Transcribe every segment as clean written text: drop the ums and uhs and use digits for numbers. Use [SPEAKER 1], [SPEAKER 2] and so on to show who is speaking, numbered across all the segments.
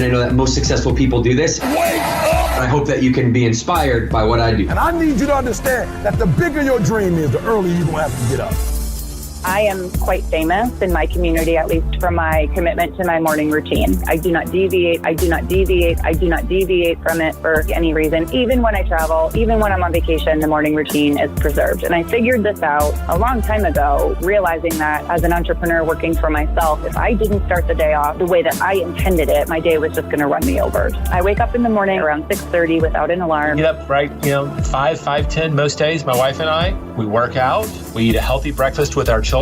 [SPEAKER 1] and I know that most successful people do this. Wake up! I hope that you can be inspired by what I do.
[SPEAKER 2] And I need you to understand that the bigger your dream is, the earlier you're going to have to get up.
[SPEAKER 3] I am quite famous in my community, at least for my commitment to my morning routine. I do not deviate from it for any reason. Even when I travel, even when I'm on vacation, the morning routine is preserved. And I figured this out a long time ago, realizing that as an entrepreneur working for myself, if I didn't start the day off the way that I intended it, my day was just going to run me over. I wake up in the morning around 6:30 without an alarm.
[SPEAKER 4] Get up right, 5:10 most days. My wife and I, we work out. We eat a healthy breakfast with our children.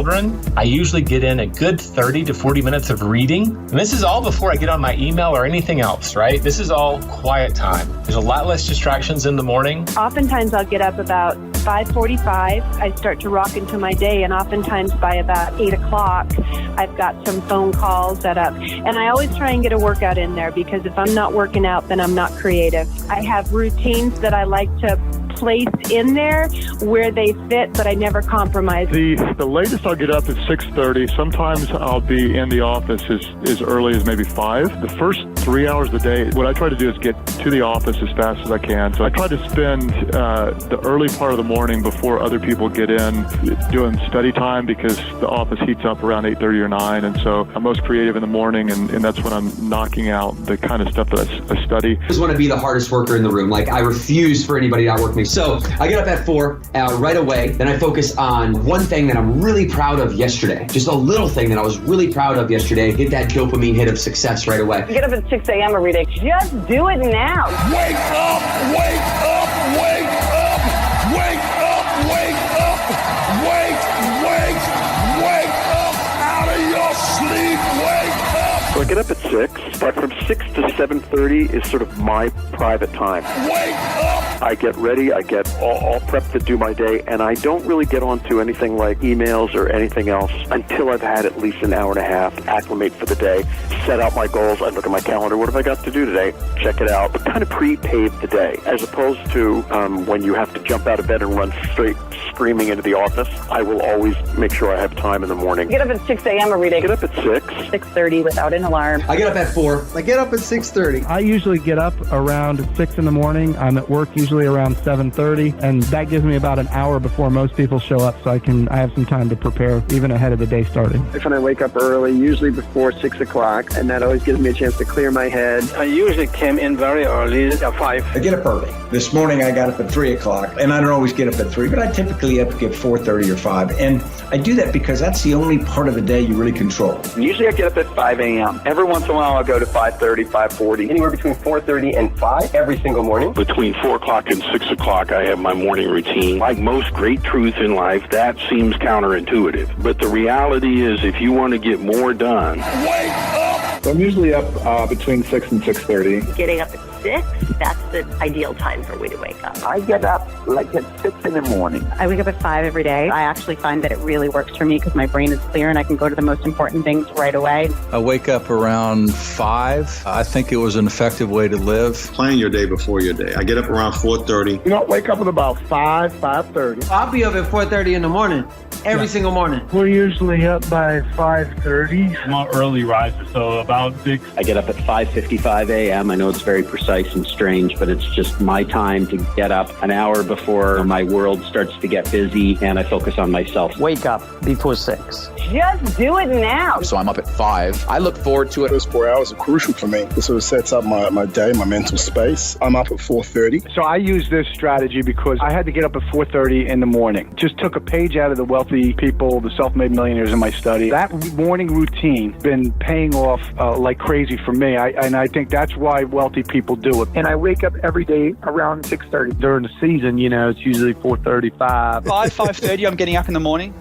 [SPEAKER 4] I usually get in a good 30 to 40 minutes of reading. And this is all before I get on my email or anything else, right? This is all quiet time. There's a lot less distractions in the morning.
[SPEAKER 5] Oftentimes I'll get up about 5:45. I start to rock into my day, and oftentimes by about 8 o'clock, I've got some phone calls set up. And I always try and get a workout in there, because if I'm not working out, then I'm not creative. I have routines that I like to place in there where they fit, but I never compromise.
[SPEAKER 6] The latest I'll get up is 6:30. Sometimes I'll be in the office as early as maybe 5. The first 3 hours of the day, what I try to do is get to the office as fast as I can. So I try to spend the early part of the morning before other people get in doing study time, because the office heats up around 8:30 or 9. And so I'm most creative in the morning, and that's when I'm knocking out the kind of stuff that I study.
[SPEAKER 1] I just want to be the hardest worker in the room. Like, I refuse for anybody to outwork me. So I get up at 4 right away. Then I focus on one thing that I'm really proud of yesterday. Just a little thing that I was really proud of yesterday. Get that dopamine hit of success right away.
[SPEAKER 3] Get up at 6 a.m. every day. Just do it now.
[SPEAKER 2] Wake up, wake up, wake up, wake up, wake up, wake up out of your sleep, wake up.
[SPEAKER 7] So I get up at 6, but from 6 to 7:30 is sort of my private time.
[SPEAKER 2] Wake up!
[SPEAKER 7] I get ready, I get all prepped to do my day, and I don't really get onto anything like emails or anything else until I've had at least an hour and a half to acclimate for the day, set out my goals. I look at my calendar, what have I got to do today? Check it out, but kind of pre-pave the day, as opposed to when you have to jump out of bed and run straight screaming into the office. I will always make sure I have time in the morning.
[SPEAKER 3] Get up at 6 a.m. every day.
[SPEAKER 7] Get up at 6.
[SPEAKER 3] 6:30 without an alarm.
[SPEAKER 1] I get up at 4.
[SPEAKER 8] I get up at 6:30.
[SPEAKER 9] I usually get up around 6 in the morning. I'm at work usually around 7:30, and that gives me about an hour before most people show up, so I have some time to prepare even ahead of the day starting.
[SPEAKER 10] If I wake up early, usually before 6 o'clock, and that always gives me a chance to clear my head.
[SPEAKER 11] I usually came in very early at 5.
[SPEAKER 8] I get up early. This morning I got up at 3 o'clock, and I don't always get up at 3, but I typically up at 4:30 or 5. And I do that because that's the only part of the day you really control.
[SPEAKER 11] Usually I get up at 5 a.m. Every once in a while I'll go to 5:30, 5:40.
[SPEAKER 12] Anywhere between 4:30 and 5 every single morning.
[SPEAKER 13] Between 4 o'clock and 6 o'clock, I have my morning routine. Like most great truths in life, that seems counterintuitive. But the reality is, if you want to get more done,
[SPEAKER 2] wake up!
[SPEAKER 6] So I'm usually up between 6 and 6:30.
[SPEAKER 14] Getting up at 6, that's the ideal time for me to wake up.
[SPEAKER 15] I get up like at 6 in the morning.
[SPEAKER 16] I wake up at 5 every day. I actually find that it really works for me because my brain is clear and I can go to the most important things right away.
[SPEAKER 17] I wake up around 5. I think it was an effective way to live.
[SPEAKER 18] Plan your day before your day. I get up around 4:30.
[SPEAKER 6] Wake up at about 5:30.
[SPEAKER 8] I'll be up at 4:30 in the morning. Every single morning.
[SPEAKER 6] We're usually up by 5:30.
[SPEAKER 19] I'm an early riser, so about 6.
[SPEAKER 20] I get up at 5:55 a.m. I know it's very precise and strange, but it's just my time to get up an hour before my world starts to get busy, and I focus on myself.
[SPEAKER 8] Wake up before 6.
[SPEAKER 3] Just do it now.
[SPEAKER 7] So I'm up at 5. I look forward to it.
[SPEAKER 5] Those 4 hours are crucial for me. It sort of sets up my day, my mental space. I'm up at 4:30.
[SPEAKER 6] So I use this strategy because I had to get up at 4:30 in the morning. Just took a page out of the wealthy people, the self-made millionaires in my study. That morning routine been paying off like crazy for me. I think that's why wealthy people do it.
[SPEAKER 10] And I wake up every day around 6:30.
[SPEAKER 9] During the season, it's usually 4:35.
[SPEAKER 19] 5:30, I'm getting up in the morning.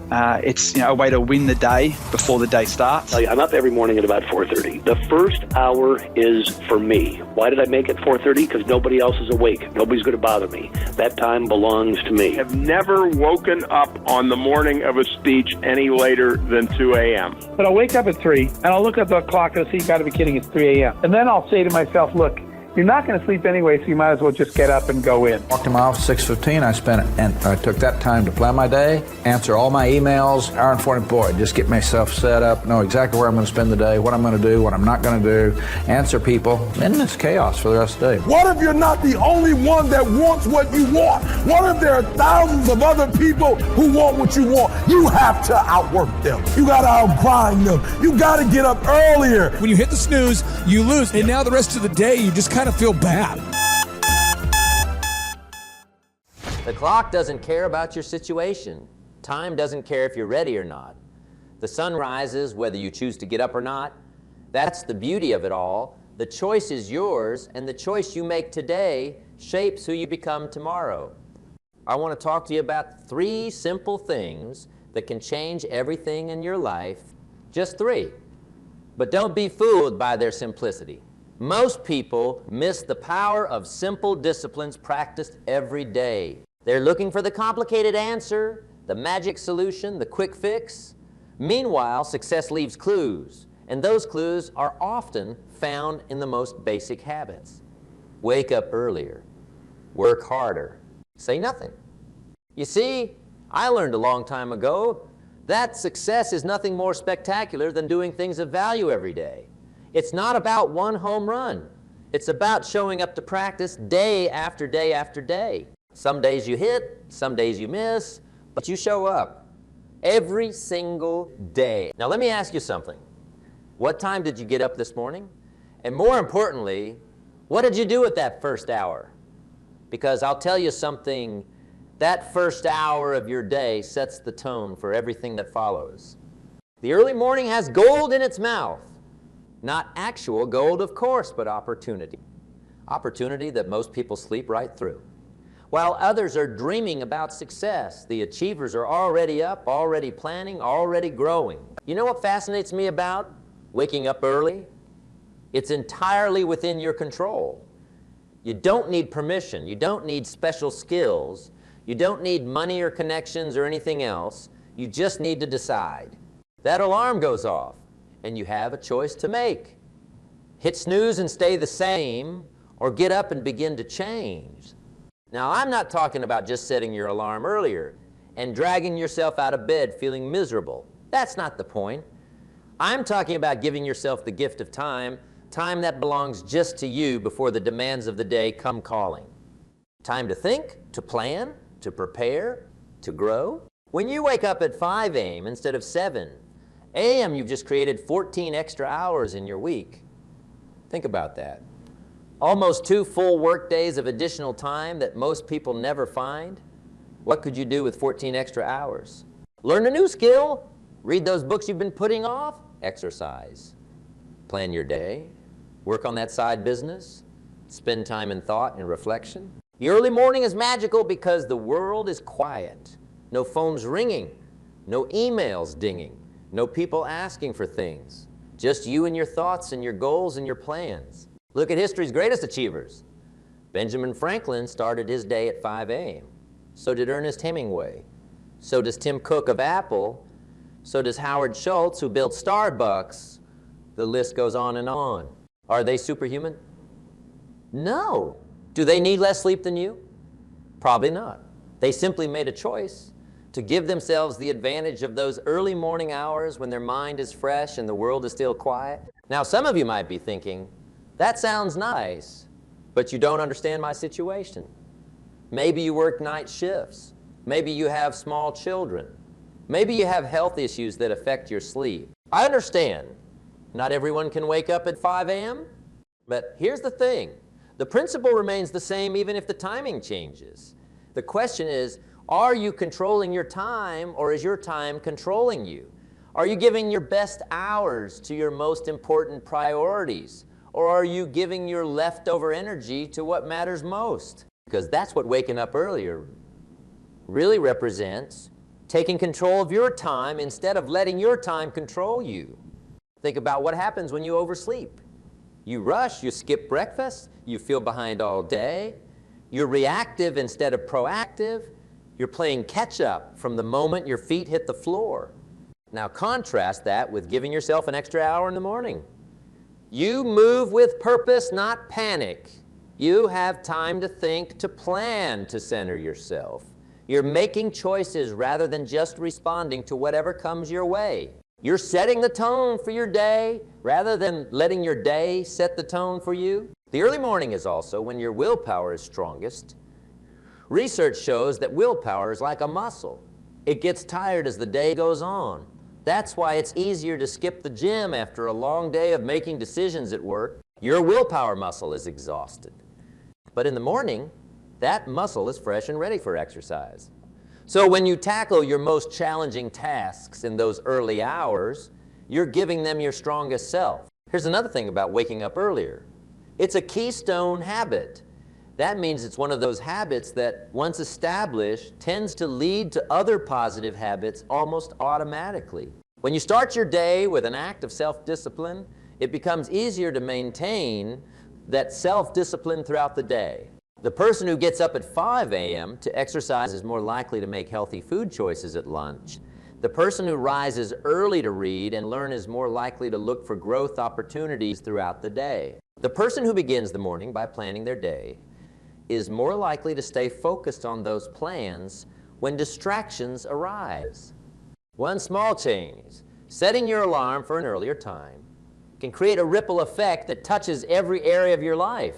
[SPEAKER 19] It's a way to win the day before the day starts.
[SPEAKER 7] I'm up every morning at about 4:30. The first hour is for me. Why did I make it 4:30? Because nobody else is awake. Nobody's going to bother me. That time belongs to me.
[SPEAKER 8] I've never woken up on the morning of a speech any later than 2 a.m.
[SPEAKER 10] But I'll wake up at 3, and I'll look at the clock and I'll say, you got to be kidding, it's 3 a.m. And then I'll say to myself, look,
[SPEAKER 21] You're not going to sleep anyway, so you might as well just get up and go in.
[SPEAKER 22] Walked to my office 6:15. I took that time to plan my day, answer all my emails, hour and 40. Boy, just get myself set up, know exactly where I'm going to spend the day, what I'm going to do, what I'm not going to do, answer people, and it's chaos for the rest of the day.
[SPEAKER 2] What if you're not the only one that wants what you want? What if there are thousands of other people who want what you want? You have to outwork them. You got to outgrind them. You got to get up earlier.
[SPEAKER 23] When you hit the snooze, you lose, and now the rest of the day you just kind of feel bad.
[SPEAKER 24] The clock doesn't care about your situation. Time doesn't care if you're ready or not. The sun rises whether you choose to get up or not. That's the beauty of it all. The choice is yours, and the choice you make today shapes who you become tomorrow. I want to talk to you about 3 simple things that can change everything in your life. Just 3. But don't be fooled by their simplicity. Most people miss the power of simple disciplines practiced every day. They're looking for the complicated answer, the magic solution, the quick fix. Meanwhile, success leaves clues, and those clues are often found in the most basic habits. Wake up earlier, work harder, say nothing. You see, I learned a long time ago that success is nothing more spectacular than doing things of value every day. It's not about one home run. It's about showing up to practice day after day after day. Some days you hit, some days you miss, but you show up every single day. Now let me ask you something. What time did you get up this morning? And more importantly, what did you do with that first hour? Because I'll tell you something, that first hour of your day sets the tone for everything that follows. The early morning has gold in its mouth. Not actual gold, of course, but opportunity. Opportunity that most people sleep right through. While others are dreaming about success, the achievers are already up, already planning, already growing. You know what fascinates me about waking up early? It's entirely within your control. You don't need permission. You don't need special skills. You don't need money or connections or anything else. You just need to decide. That alarm goes off, and you have a choice to make. Hit snooze and stay the same, or get up and begin to change. Now, I'm not talking about just setting your alarm earlier and dragging yourself out of bed feeling miserable. That's not the point. I'm talking about giving yourself the gift of time, time that belongs just to you before the demands of the day come calling. Time to think, to plan, to prepare, to grow. When you wake up at 5 a.m. instead of 7 a.m., you've just created 14 extra hours in your week. Think about that. Almost 2 full work days of additional time that most people never find. What could you do with 14 extra hours? Learn a new skill, read those books you've been putting off, exercise, plan your day, work on that side business, spend time in thought and reflection. The early morning is magical because the world is quiet. No phones ringing, no emails dinging, no people asking for things. Just you and your thoughts and your goals and your plans. Look at history's greatest achievers. Benjamin Franklin started his day at 5 a.m. So did Ernest Hemingway. So does Tim Cook of Apple. So does Howard Schultz, who built Starbucks. The list goes on and on. Are they superhuman? No. Do they need less sleep than you? Probably not. They simply made a choice to give themselves the advantage of those early morning hours when their mind is fresh and the world is still quiet. Now, some of you might be thinking, that sounds nice, but you don't understand my situation. Maybe you work night shifts. Maybe you have small children. Maybe you have health issues that affect your sleep. I understand. Not everyone can wake up at 5 a.m., but here's the thing. The principle remains the same even if the timing changes. The question is, are you controlling your time, or is your time controlling you? Are you giving your best hours to your most important priorities? Or are you giving your leftover energy to what matters most? Because that's what waking up earlier really represents, taking control of your time instead of letting your time control you. Think about what happens when you oversleep. You rush, you skip breakfast, you feel behind all day, you're reactive instead of proactive, you're playing catch up from the moment your feet hit the floor. Now contrast that with giving yourself an extra hour in the morning. You move with purpose, not panic. You have time to think, to plan, to center yourself. You're making choices rather than just responding to whatever comes your way. You're setting the tone for your day rather than letting your day set the tone for you. The early morning is also when your willpower is strongest. Research shows that willpower is like a muscle. It gets tired as the day goes on. That's why it's easier to skip the gym after a long day of making decisions at work. Your willpower muscle is exhausted. But in the morning, that muscle is fresh and ready for exercise. So when you tackle your most challenging tasks in those early hours, you're giving them your strongest self. Here's another thing about waking up earlier. It's a keystone habit. That means it's one of those habits that, once established, tends to lead to other positive habits almost automatically. When you start your day with an act of self-discipline, it becomes easier to maintain that self-discipline throughout the day. The person who gets up at 5 a.m. to exercise is more likely to make healthy food choices at lunch. The person who rises early to read and learn is more likely to look for growth opportunities throughout the day. The person who begins the morning by planning their day is more likely to stay focused on those plans when distractions arise. One small change, setting your alarm for an earlier time, can create a ripple effect that touches every area of your life.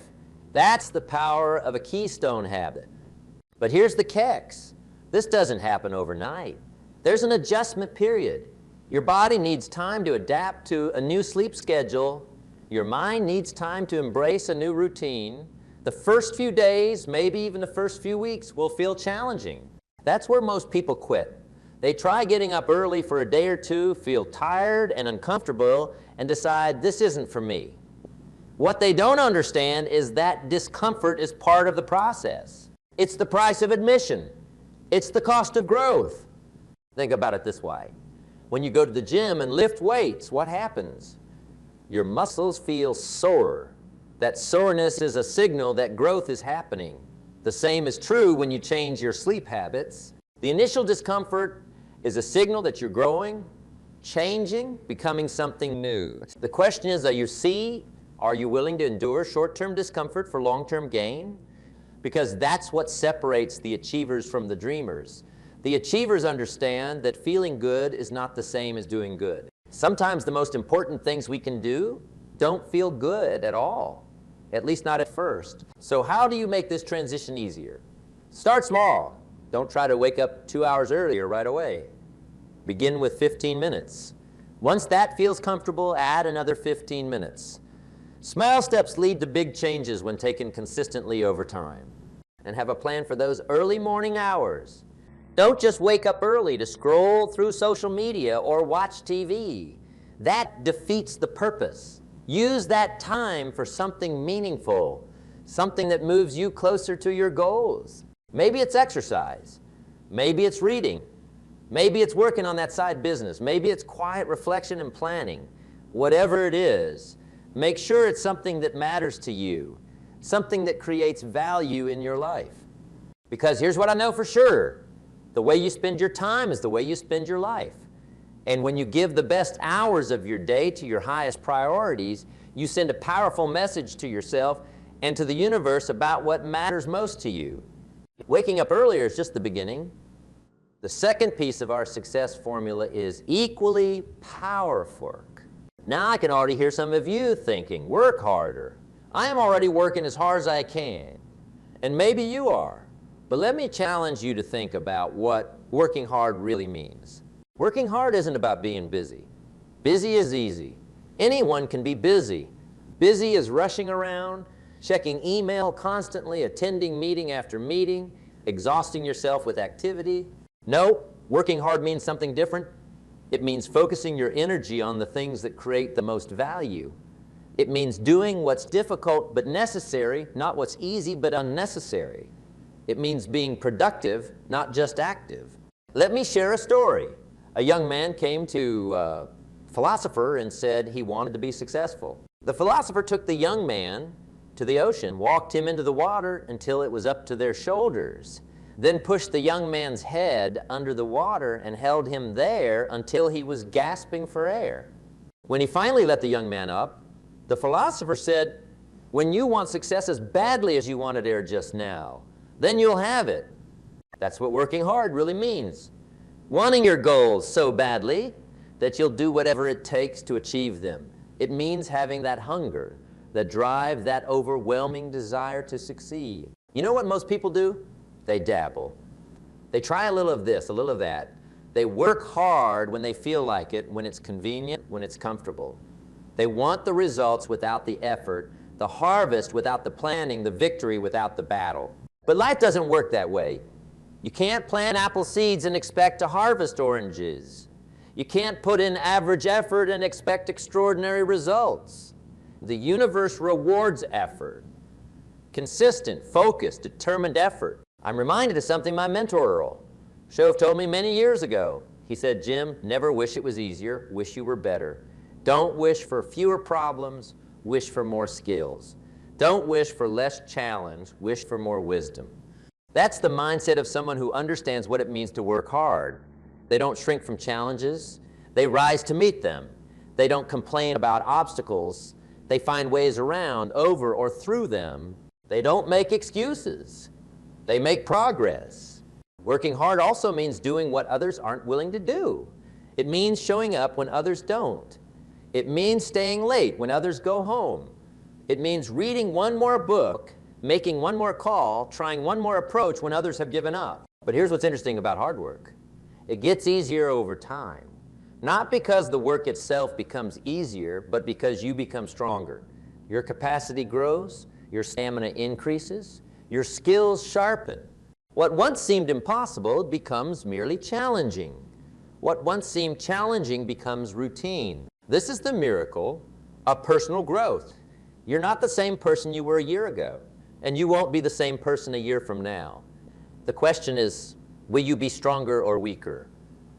[SPEAKER 24] That's the power of a keystone habit. But here's the catch. This doesn't happen overnight. There's an adjustment period. Your body needs time to adapt to a new sleep schedule. Your mind needs time to embrace a new routine. The first few days, maybe even the first few weeks, will feel challenging. That's where most people quit. They try getting up early for a day or two, feel tired and uncomfortable, and decide this isn't for me. What they don't understand is that discomfort is part of the process. It's the price of admission. It's the cost of growth. Think about it this way. When you go to the gym and lift weights, what happens? Your muscles feel sore. That soreness is a signal that growth is happening. The same is true when you change your sleep habits. The initial discomfort is a signal that you're growing, changing, becoming something new. The question is, are you willing to endure short-term discomfort for long-term gain? Because that's what separates the achievers from the dreamers. The achievers understand that feeling good is not the same as doing good. Sometimes the most important things we can do don't feel good at all, at least not at first. So how do you make this transition easier? Start small. Don't try to wake up 2 hours earlier right away. Begin with 15 minutes. Once that feels comfortable, add another 15 minutes. Small steps lead to big changes when taken consistently over time. And have a plan for those early morning hours. Don't just wake up early to scroll through social media or watch TV. That defeats the purpose. Use that time for something meaningful, something that moves you closer to your goals. Maybe it's exercise. Maybe it's reading. Maybe it's working on that side business. Maybe it's quiet reflection and planning. Whatever it is, make sure it's something that matters to you, something that creates value in your life. Because here's what I know for sure. The way you spend your time is the way you spend your life. And when you give the best hours of your day to your highest priorities, you send a powerful message to yourself and to the universe about what matters most to you. Waking up earlier is just the beginning. The second piece of our success formula is equally powerful. Now I can already hear some of you thinking, work harder. I am already working as hard as I can. And maybe you are. But let me challenge you to think about what working hard really means. Working hard isn't about being busy. Busy is easy. Anyone can be busy. Busy is rushing around, checking email constantly, attending meeting after meeting, exhausting yourself with activity. No, working hard means something different. It means focusing your energy on the things that create the most value. It means doing what's difficult but necessary, not what's easy but unnecessary. It means being productive, not just active. Let me share a story. A young man came to a philosopher and said he wanted to be successful. The philosopher took the young man to the ocean, walked him into the water until it was up to their shoulders, then pushed the young man's head under the water and held him there until he was gasping for air. When he finally let the young man up, the philosopher said, When you want success as badly as you wanted air just now, then you'll have it. That's what working hard really means. Wanting your goals so badly that you'll do whatever it takes to achieve them. It means having that hunger, that drive, that overwhelming desire to succeed. You know what most people do? They dabble. They try a little of this, a little of that. They work hard when they feel like it, when it's convenient, when it's comfortable. They want the results without the effort, the harvest without the planning, the victory without the battle. But life doesn't work that way. You can't plant apple seeds and expect to harvest oranges. You can't put in average effort and expect extraordinary results. The universe rewards effort. Consistent, focused, determined effort. I'm reminded of something my mentor, Earl Shove, told me many years ago. He said, Jim, never wish it was easier, wish you were better. Don't wish for fewer problems, wish for more skills. Don't wish for less challenge, wish for more wisdom. That's the mindset of someone who understands what it means to work hard. They don't shrink from challenges. They rise to meet them. They don't complain about obstacles. They find ways around, over, or through them. They don't make excuses. They make progress. Working hard also means doing what others aren't willing to do. It means showing up when others don't. It means staying late when others go home. It means reading one more book, making one more call, trying one more approach when others have given up. But here's what's interesting about hard work. It gets easier over time. Not because the work itself becomes easier, but because you become stronger. Your capacity grows, your stamina increases, your skills sharpen. What once seemed impossible becomes merely challenging. What once seemed challenging becomes routine. This is the miracle of personal growth. You're not the same person you were a year ago, and you won't be the same person a year from now. The question is, will you be stronger or weaker?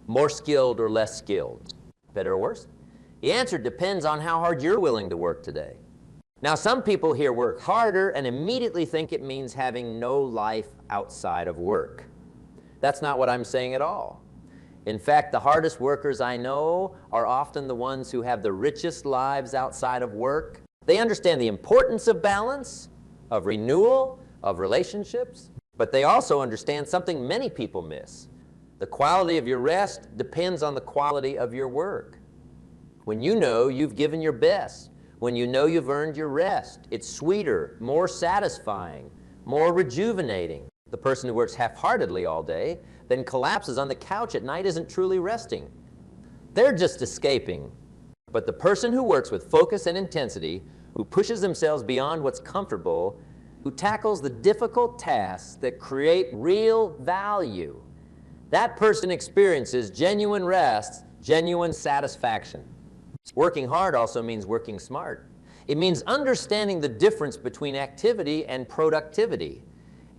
[SPEAKER 24] More skilled or less skilled? Better or worse? The answer depends on how hard you're willing to work today. Now, some people here work harder and immediately think it means having no life outside of work. That's not what I'm saying at all. In fact, the hardest workers I know are often the ones who have the richest lives outside of work. They understand the importance of balance, of renewal, of relationships, but they also understand something many people miss. The quality of your rest depends on the quality of your work. When you know you've given your best, when you know you've earned your rest, it's sweeter, more satisfying, more rejuvenating. The person who works half-heartedly all day, then collapses on the couch at night, isn't truly resting. They're just escaping. But the person who works with focus and intensity, who pushes themselves beyond what's comfortable, who tackles the difficult tasks that create real value, that person experiences genuine rest, genuine satisfaction. Working hard also means working smart. It means understanding the difference between activity and productivity.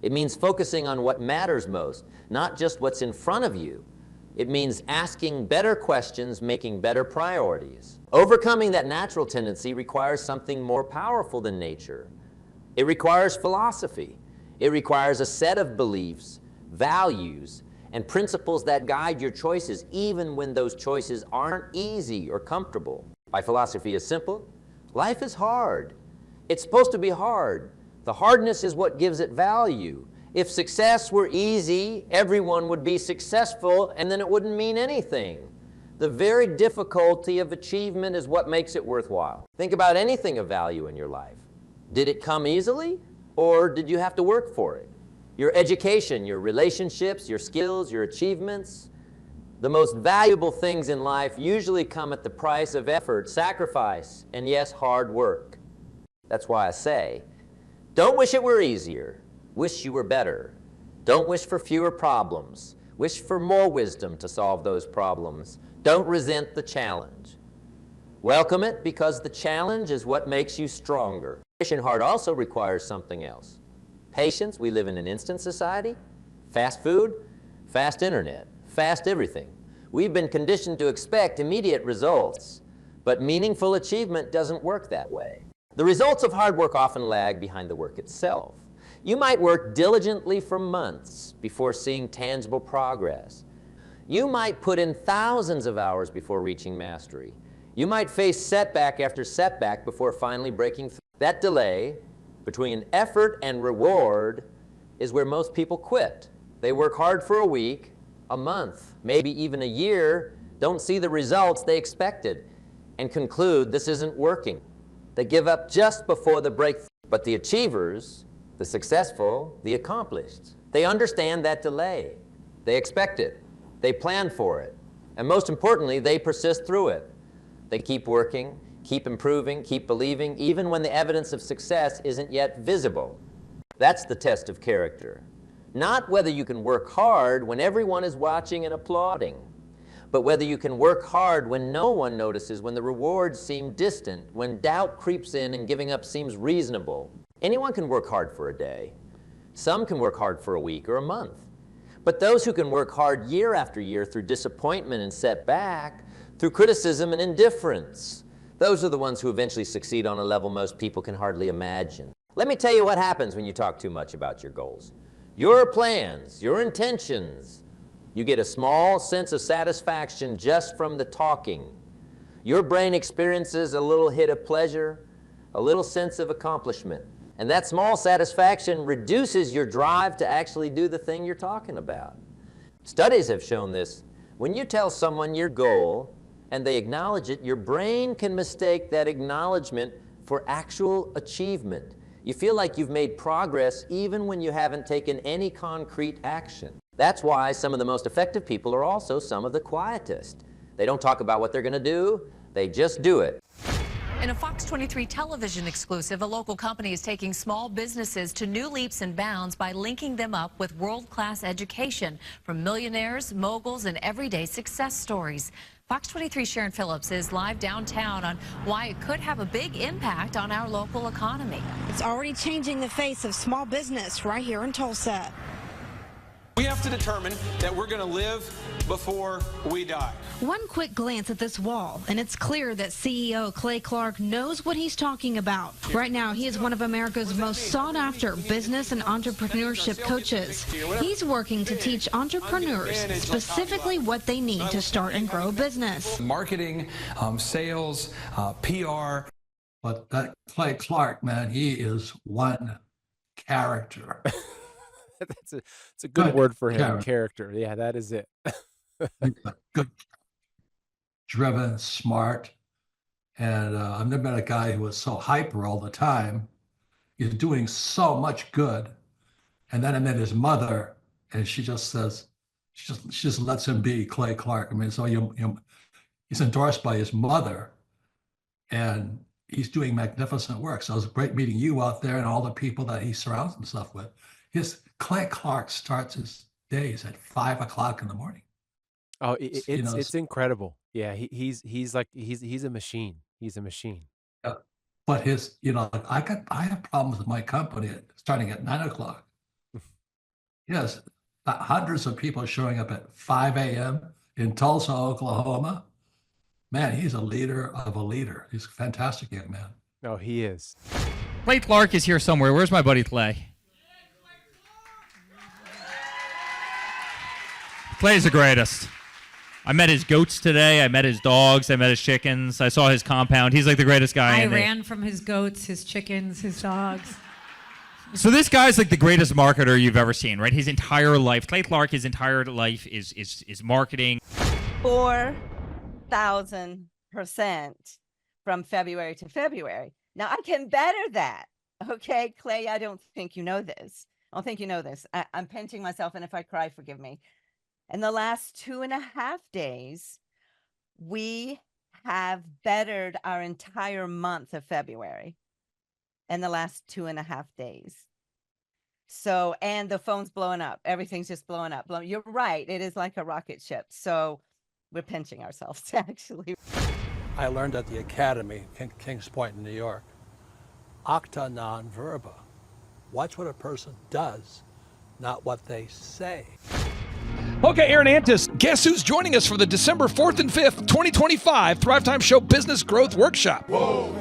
[SPEAKER 24] It means focusing on what matters most, not just what's in front of you. It means asking better questions, making better priorities. Overcoming that natural tendency requires something more powerful than nature. It requires philosophy. It requires a set of beliefs, values, and principles that guide your choices, even when those choices aren't easy or comfortable. My philosophy is simple. Life is hard. It's supposed to be hard. The hardness is what gives it value. If success were easy, everyone would be successful, and then it wouldn't mean anything. The very difficulty of achievement is what makes it worthwhile. Think about anything of value in your life. Did it come easily, or did you have to work for it? Your education, your relationships, your skills, your achievements. The most valuable things in life usually come at the price of effort, sacrifice, and yes, hard work. That's why I say, don't wish it were easier. Wish you were better. Don't wish for fewer problems. Wish for more wisdom to solve those problems. Don't resent the challenge. Welcome it, because the challenge is what makes you stronger. Wishing hard also requires something else. Patience. We live in an instant society. Fast food, fast internet, fast everything. We've been conditioned to expect immediate results, but meaningful achievement doesn't work that way. The results of hard work often lag behind the work itself. You might work diligently for months before seeing tangible progress. You might put in thousands of hours before reaching mastery. You might face setback after setback before finally breaking through. That delay between effort and reward is where most people quit. They work hard for a week, a month, maybe even a year, don't see the results they expected, and conclude this isn't working. They give up just before the breakthrough. But the achievers, the successful, the accomplished, they understand that delay. They expect it. They plan for it. And most importantly, they persist through it. They keep working, keep improving, keep believing, even when the evidence of success isn't yet visible. That's the test of character. Not whether you can work hard when everyone is watching and applauding, but whether you can work hard when no one notices, when the rewards seem distant, when doubt creeps in and giving up seems reasonable. Anyone can work hard for a day. Some can work hard for a week or a month. But those who can work hard year after year through disappointment and setback, through criticism and indifference, those are the ones who eventually succeed on a level most people can hardly imagine. Let me tell you what happens when you talk too much about your goals. Your plans, your intentions. You get a small sense of satisfaction just from the talking. Your brain experiences a little hit of pleasure, a little sense of accomplishment. And that small satisfaction reduces your drive to actually do the thing you're talking about. Studies have shown this. When you tell someone your goal and they acknowledge it, your brain can mistake that acknowledgement for actual achievement. You feel like you've made progress even when you haven't taken any concrete action. That's why some of the most effective people are also some of the quietest. They don't talk about what they're going to do, they just do it.
[SPEAKER 1] In a Fox 23 television exclusive, a local company is taking small businesses to new leaps and bounds by linking them up with world-class education from millionaires, moguls, and everyday success stories. Fox 23 Sharon Phillips is live downtown on why it could have a big impact on our local economy.
[SPEAKER 4] It's already changing the face of small business right here in Tulsa.
[SPEAKER 11] We have to determine that we're going to live before we die.
[SPEAKER 4] One quick glance at this wall, and it's clear that CEO Clay Clark knows what he's talking about. Right now, he is one of America's most sought-after business and entrepreneurship coaches. He's working to teach entrepreneurs specifically what they need to start and grow a business.
[SPEAKER 12] Marketing, sales, PR.
[SPEAKER 25] But that Clay Clark, man, he is one character.
[SPEAKER 26] It's a good word for him, character. Yeah, that is it.
[SPEAKER 25] Good, driven, smart. And I've never met a guy who was so hyper all the time. He's doing so much good. And then I met his mother, and she just says, she just lets him be Clay Clark. I mean, so he's endorsed by his mother, and he's doing magnificent work. So it was great meeting you out there and all the people that he surrounds himself with. Clay Clark starts his days at 5 o'clock in the morning.
[SPEAKER 26] Oh, it's incredible. Yeah, he's a machine. He's a machine.
[SPEAKER 25] Yeah. But I have problems with my company starting at 9 o'clock. Yes, hundreds of people showing up at 5 a.m. in Tulsa, Oklahoma. Man, he's a leader of a leader. He's a fantastic young man.
[SPEAKER 26] Oh, he is.
[SPEAKER 27] Clay Clark is here somewhere. Where's my buddy Clay? Clay's the greatest. I met his goats today. I met his dogs. I met his chickens. I saw his compound. He's like the greatest guy.
[SPEAKER 28] I ran from his goats, his chickens, his dogs.
[SPEAKER 27] So this guy's like the greatest marketer you've ever seen, right? His entire life, Clay Clark, his entire life is marketing.
[SPEAKER 29] 4,000% from February to February. Now I can better that. Okay, Clay, I don't think you know this. I don't think you know this. I'm pinching myself, and if I cry, forgive me. In the last 2.5 days, we have bettered our entire month of February in the last 2.5 days. So, and the phone's blowing up. Everything's just blowing up. You're right. It is like a rocket ship. So we're pinching ourselves, actually.
[SPEAKER 30] I learned at the academy in Kings Point in New York. Acta non verba. Watch what a person does, not what they say.
[SPEAKER 23] Okay, Aaron Antis, guess who's joining us for the December 4th and 5th, 2025 Thrivetime Show Business Growth Workshop?
[SPEAKER 31] Whoa.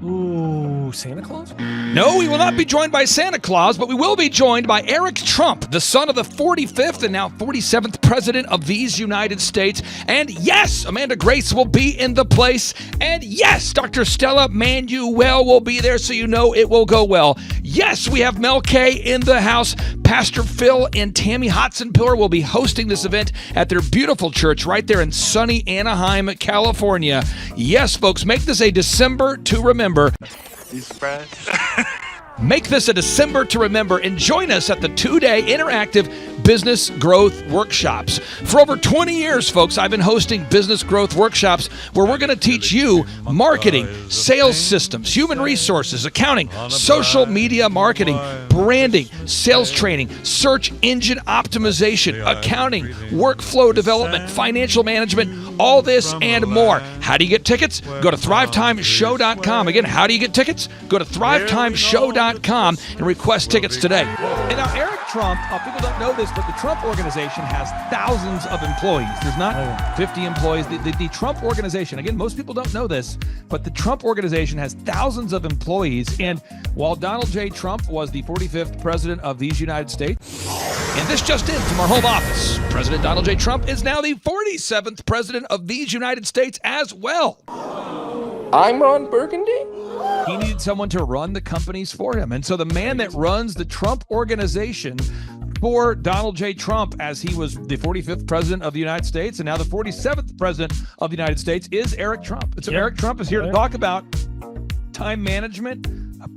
[SPEAKER 31] Ooh,
[SPEAKER 3] Santa Claus?
[SPEAKER 23] No, we will not be joined by Santa Claus, but we will be joined by Eric Trump, the son of the 45th and now 47th president of these United States. And yes, Amanda Grace will be in the place. And yes, Dr. Stella Manuel will be there, so you know it will go well. Yes, we have Mel K in the house. Pastor Phil and Tammy Hotson-Pillar will be hosting this event at their beautiful church right there in sunny Anaheim, California. Yes, folks, make this a December to remember.
[SPEAKER 5] He's fresh.
[SPEAKER 23] Make this a December to remember and join us at the 2-day interactive business growth workshops. For over 20 years, folks, I've been hosting business growth workshops where we're going to teach you marketing, sales systems, human resources, accounting, social media marketing, branding, sales training, search engine optimization, accounting, workflow development, financial management, all this and more. How do you get tickets? Go to thrivetimeshow.com. Again, how do you get tickets? Go to thrivetimeshow.com and request tickets today. And now Eric Trump, people don't know this, but the Trump organization has thousands of employees. There's not 50 employees. The Trump organization, again, most people don't know this, but the Trump organization has thousands of employees. And while Donald J. Trump was the 45th president of these United States, and this just in from our home office, President Donald J. Trump is now the 47th president of these United States as well.
[SPEAKER 5] I'm Ron Burgundy?
[SPEAKER 23] He needed someone to run the companies for him. And so the man that runs the Trump organization for Donald J. Trump, as he was the 45th president of the United States and now the 47th president of the United States, is Eric Trump. And so Eric Trump is here to talk about time management,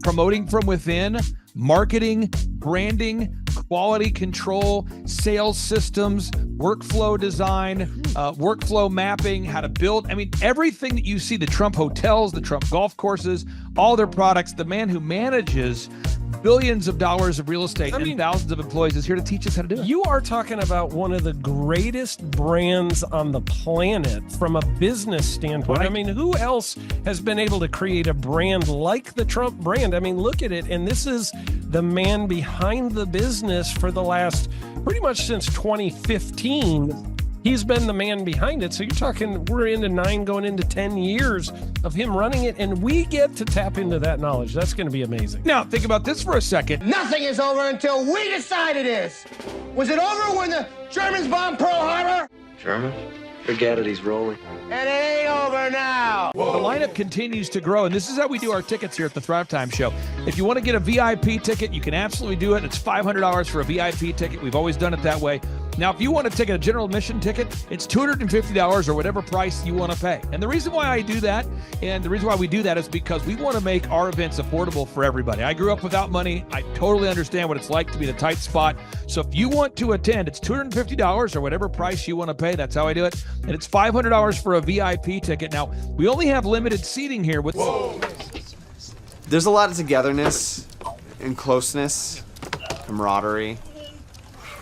[SPEAKER 23] promoting from within, marketing, branding, quality control, sales systems, workflow design, workflow mapping, how to build. I mean, everything that you see, the Trump hotels, the Trump golf courses, all their products, the man who manages billions of dollars of real estate and thousands of employees is here to teach us how to do it.
[SPEAKER 3] You are talking about one of the greatest brands on the planet from a business standpoint.
[SPEAKER 23] Right.
[SPEAKER 3] I mean, who else has been able to create a brand like the Trump brand? I mean, look at it. And this is the man behind the business for the last pretty much since 2015. He's been the man behind it. So you're talking, we're into 9 going into 10 years of him running it, and we get to tap into that knowledge. That's going to be amazing.
[SPEAKER 23] Now, think about this for a second.
[SPEAKER 6] Nothing is over until we decide it is. Was it over when the Germans bombed Pearl Harbor?
[SPEAKER 5] German? Forget it, he's rolling.
[SPEAKER 6] And it ain't over now.
[SPEAKER 23] The lineup continues to grow, and this is how we do our tickets here at the Thrivetime Show. If you want to get a VIP ticket, you can absolutely do it. It's $500 for a VIP ticket. We've always done it that way. Now, if you want to take a general admission ticket, it's $250 or whatever price you want to pay. And the reason why I do that, and the reason why we do that is because we want to make our events affordable for everybody. I grew up without money. I totally understand what it's like to be in a tight spot. So if you want to attend, it's $250 or whatever price you want to pay. That's how I do it. And it's $500 for a VIP ticket. Now, we only have limited seating here with...
[SPEAKER 5] Whoa. There's a lot of togetherness and closeness, camaraderie.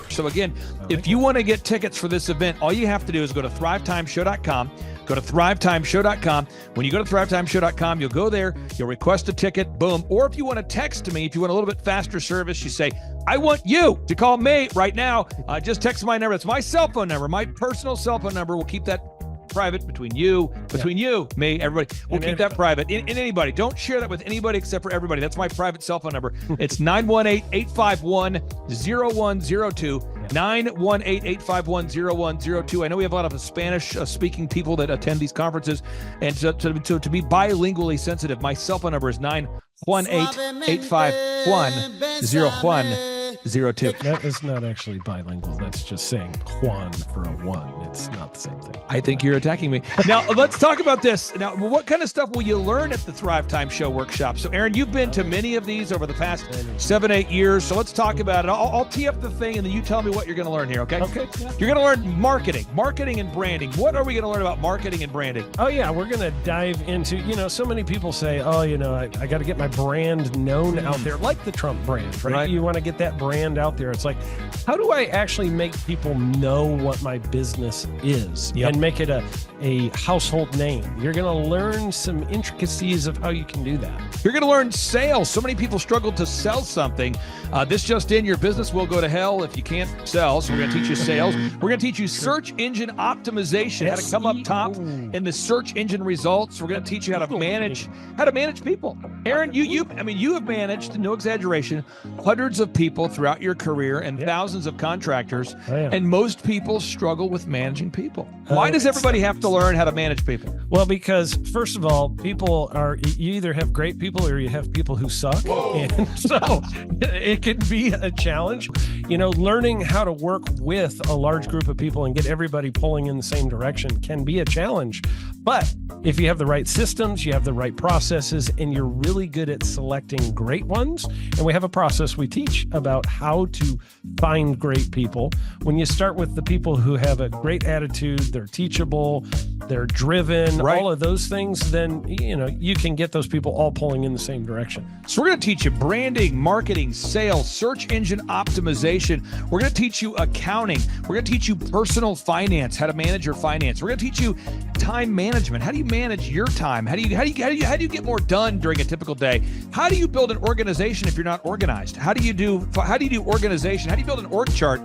[SPEAKER 23] So again, if you want to get tickets for this event, all you have to do is go to thrivetimeshow.com. Go to thrivetimeshow.com. When you go to thrivetimeshow.com, you'll go there, you'll request a ticket, boom. Or if you want to text to me, if you want a little bit faster service, you say, I want you to call me right now. Just text my number. It's my cell phone number, my personal cell phone number. We'll keep that private between you, me, everybody. We'll keep that private. And anybody. Don't share that with anybody except for everybody. That's my private cell phone number. It's 918-851-0102. 918-851-0102. I know we have a lot of Spanish-speaking people that attend these conferences. And so to be bilingually sensitive, my cell phone number is 918-851-0102.
[SPEAKER 3] That is not actually bilingual. That's just saying Juan for a one. It's not the same thing.
[SPEAKER 23] I think you're attacking me. Now, let's talk about this. Now, what kind of stuff will you learn at the Thrivetime Show workshop? So, Aaron, you've been to many of these over the past 7-8 years. So let's talk about it. I'll tee up the thing, and then you tell me what you're going to learn here, okay?
[SPEAKER 3] Okay. Yeah.
[SPEAKER 23] You're going to learn marketing and branding. What are we going to learn about marketing and branding?
[SPEAKER 3] Oh, yeah. We're going to dive into, so many people say, I got to get my brand known out there, like the Trump brand, right? You want to get that brand out there. It's like, how do I actually make people know what my business is and make it a a household name. You're going to learn some intricacies of how you can do that.
[SPEAKER 23] You're going to learn sales. So many people struggle to sell something. This just in, your business will go to hell if you can't sell. So we're going to teach you sales. We're going to teach you search engine optimization, how to come up top in the search engine results. We're going to teach you how to manage people. Aaron, you have managed, no exaggeration, hundreds of people throughout your career and thousands of contractors. And most people struggle with managing people. Why does everybody have to learn how to manage people?
[SPEAKER 3] Well, because first of all, you either have great people or you have people who suck. And so it can be a challenge. Learning how to work with a large group of people and get everybody pulling in the same direction can be a challenge. But if you have the right systems, you have the right processes, and you're really good at selecting great ones, and we have a process we teach about how to find great people. When you start with the people who have a great attitude, they're teachable, they're driven, all of those things, then you can get those people all pulling in the same direction.
[SPEAKER 23] So we're going to teach you branding, marketing, sales, search engine optimization. We're going to teach you accounting. We're going to teach you personal finance, how to manage your finance. We're going to teach you time management. How do you manage your time? How do you get more done during a typical day? How do you build an organization if you're not organized? How do you do organization? How do you build an org chart?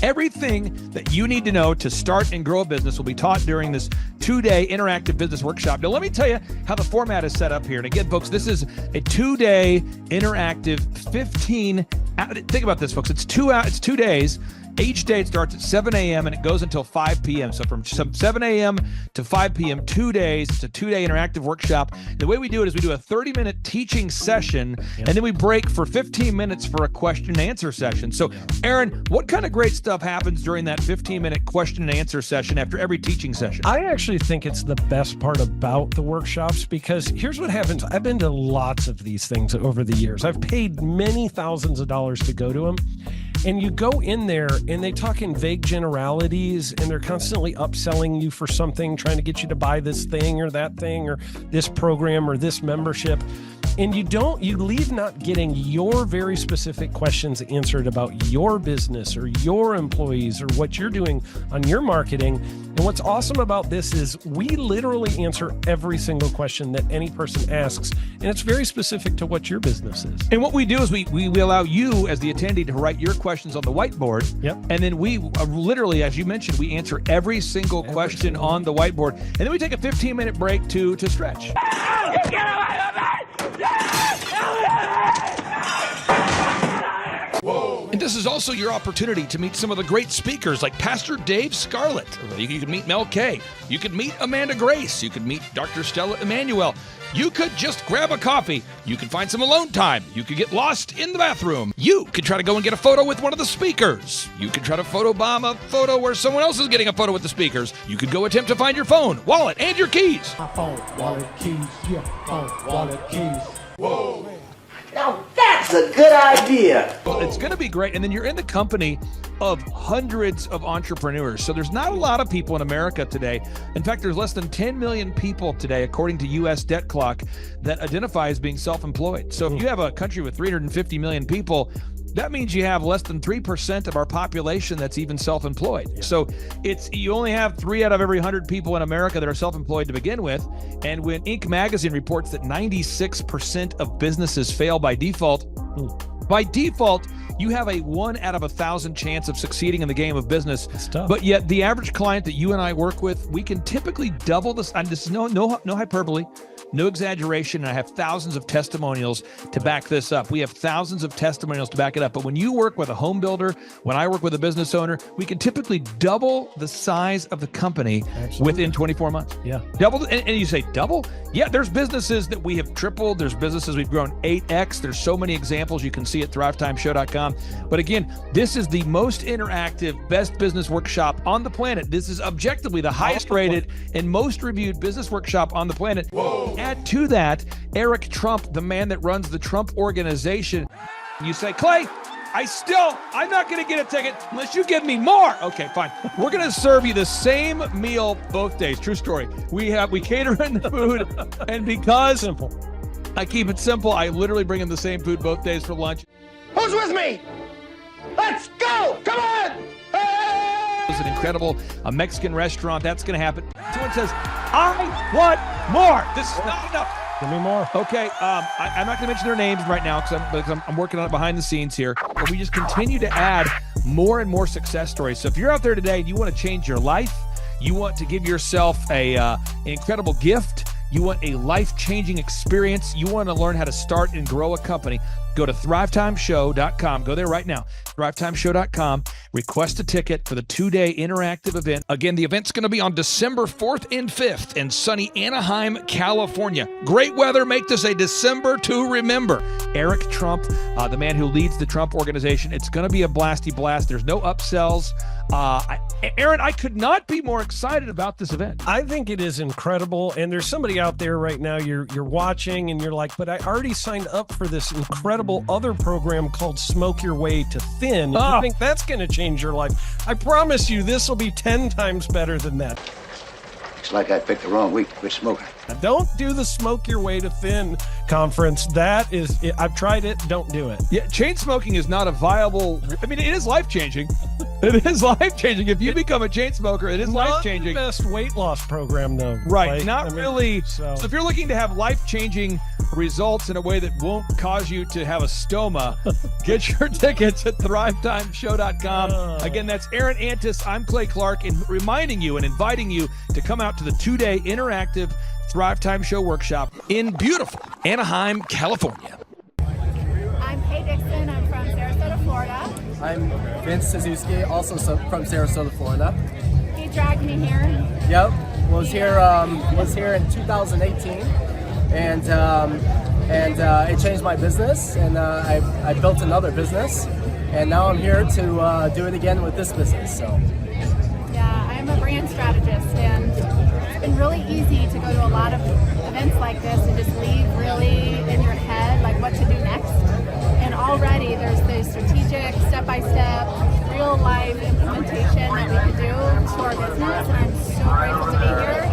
[SPEAKER 23] Everything that you need to know to start and grow a business will be taught during this 2-day interactive business workshop. Now, let me tell you how the format is set up here. And again, folks, this is a 2-day interactive 15. Think about this, folks. It's 2 days. Each day it starts at 7 a.m. and it goes until 5 p.m. So from 7 a.m. to 5 p.m., 2 days. It's a 2-day interactive workshop. The way we do it is we do a 30-minute teaching session, and then we break for 15 minutes for a question and answer session. So, Aaron, what kind of great stuff happens during that 15-minute question and answer session after every teaching session?
[SPEAKER 3] I actually think it's the best part about the workshops, because here's what happens. I've been to lots of these things over the years. I've paid many thousands of dollars to go to them. And you go in there and they talk in vague generalities, and they're constantly upselling you for something, trying to get you to buy this thing or that thing or this program or this membership. And you leave not getting your very specific questions answered about your business or your employees or what you're doing on your marketing. And what's awesome about this is we literally answer every single question that any person asks, and it's very specific to what your business is.
[SPEAKER 23] And what we do is we allow you as the attendee to write your questions on the whiteboard.
[SPEAKER 3] Yep.
[SPEAKER 23] And then we literally, as you mentioned, we answer every single question on the whiteboard. And then we take a 15-minute break to stretch. And this is also your opportunity to meet some of the great speakers like Pastor Dave Scarlett. You can meet Mel Kay. You could meet Amanda Grace. You could meet Dr. Stella Emanuel. You could just grab a coffee. You could find some alone time. You could get lost in the bathroom. You could try to go and get a photo with one of the speakers. You could try to photobomb a photo where someone else is getting a photo with the speakers. You could go attempt to find your phone, wallet, and your keys.
[SPEAKER 2] My phone, wallet, keys, yeah, phone, wallet, keys. Whoa.
[SPEAKER 7] Now that's a good idea.
[SPEAKER 23] Well, it's going to be great. And then you're in the company of hundreds of entrepreneurs. So there's not a lot of people in America today. In fact, there's less than 10 million people today, according to U.S. Debt Clock, that identify as being self-employed. So if you have a country with 350 million people, that means you have less than 3% of our population that's even self-employed. Yeah. So you only have 3 out of every 100 people in America that are self-employed to begin with. And when Inc. magazine reports that 96% of businesses fail by default, you have a 1 out of 1,000 chance of succeeding in the game of business.
[SPEAKER 3] It's tough.
[SPEAKER 23] But yet the average client that you and I work with, we can typically double this. And this is no hyperbole, no exaggeration. And I have thousands of testimonials to back this up. We have thousands of testimonials to back it up. But when you work with a home builder, when I work with a business owner, we can typically double the size of the company within 24 months.
[SPEAKER 3] Yeah.
[SPEAKER 23] Double. And you say double? Yeah, there's businesses that we have tripled. There's businesses we've grown 8x. There's so many examples you can see at thrivetimeshow.com. But again, this is the most interactive, best business workshop on the planet. This is objectively the highest rated and most reviewed business workshop on the planet. Whoa. Add to that, Eric Trump, the man that runs the Trump Organization. You say, Clay, I'm not going to get a ticket unless you give me more. Okay, fine. We're going to serve you the same meal both days. True story. We cater in the food, and because I keep it simple, I literally bring in the same food both days for lunch.
[SPEAKER 6] Who's with me? Let's go! Come on! Hey!
[SPEAKER 23] It's an incredible Mexican restaurant. That's going to happen. Someone says, I want more. This is not enough.
[SPEAKER 3] Give me more.
[SPEAKER 23] Okay, I'm not going to mention their names right now because I'm working on it behind the scenes here. But we just continue to add more and more success stories. So if you're out there today and you want to change your life, you want to give yourself an incredible gift, you want a life-changing experience, you want to learn how to start and grow a company, go to thrivetimeshow.com. Go there right now, thrivetimeshow.com. Request a ticket for the 2-day interactive event. Again, the event's going to be on December 4th and 5th in sunny Anaheim, California. Great weather. Make this a December to remember. Eric Trump, the man who leads the Trump organization. It's going to be a blasty blast. There's no upsells. Aaron, I could not be more excited about this event.
[SPEAKER 3] I think it is incredible. And there's somebody out there right now, you're watching and you're like, but I already signed up for this incredible other program called Smoke Your Way to Thin. I think that's going to change your life. I promise you, this will be 10 times better than that.
[SPEAKER 7] Looks like I picked the wrong week to quit smoking.
[SPEAKER 3] Don't do the Smoke Your Way to Thin conference. That is, I've tried it. Don't do it.
[SPEAKER 23] Yeah, chain smoking is not a viable. I mean, it is life changing. It is life changing. If you become a chain smoker, it is life changing.
[SPEAKER 3] Not the best weight loss program, though.
[SPEAKER 23] Right. Really. So if you're looking to have life changing results in a way that won't cause you to have a stoma, get your tickets at thrivetimeshow.com. Again, that's Aaron Antis. I'm Clay Clark, and reminding you and inviting you to come out to the 2-day interactive Thrive Time Show workshop in beautiful Anaheim, California.
[SPEAKER 8] I'm Kay Dixon. I'm from Sarasota, Florida.
[SPEAKER 9] I'm Vince Suzuki, also from Sarasota, Florida.
[SPEAKER 8] He dragged me here.
[SPEAKER 9] Yep, was here in 2018, and it changed my business, and I built another business, and now I'm here to do it again with this business. So.
[SPEAKER 8] Yeah, I'm a brand strategist, and it's been really easy to go to a lot of events like this and just leave really in your head like what to do next. And already there's the strategic, step-by-step, real-life implementation that we can do to our business. And I'm so grateful to be here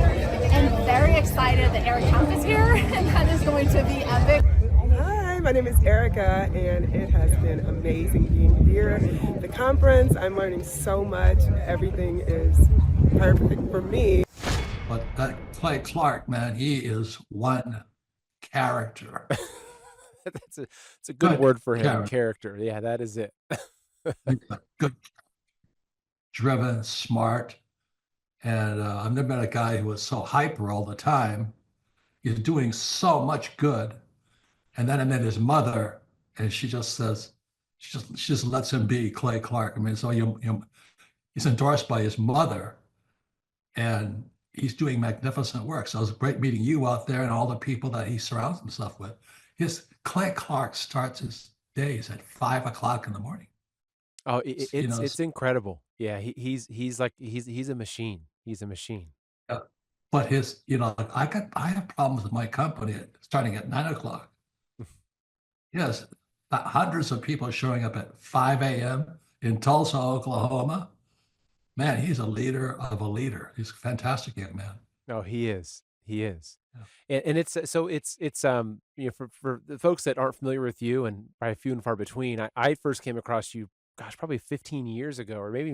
[SPEAKER 8] and very excited that Eric Trump is here, and that is going to be epic.
[SPEAKER 13] Hi, my name is Erica, and it has been amazing being here. The conference, I'm learning so much. Everything is perfect for me.
[SPEAKER 25] But that Clay Clark, man, he is one character.
[SPEAKER 26] It's a good word for him, character. Yeah, that is it.
[SPEAKER 25] Good, driven, smart, and I've never met a guy who was so hyper all the time. He's doing so much good, and then I met his mother, and she just says, she just lets him be Clay Clark. I mean, so he's endorsed by his mother, and he's doing magnificent work. So it was great meeting you out there and all the people that he surrounds himself with. Clay Clark starts his days at 5 o'clock in the morning.
[SPEAKER 26] Oh, it's incredible. Yeah, he's a machine. He's a machine.
[SPEAKER 25] Yeah. But I have problems with my company starting at 9 o'clock. Yes, hundreds of people showing up at 5 a.m. in Tulsa, Oklahoma. Man, he's a leader of a leader. He's a fantastic young man.
[SPEAKER 26] Oh, he is. He is. Yeah. And it's for the folks that aren't familiar with you, and probably few and far between, I first came across you, gosh, probably 15 years ago, or maybe even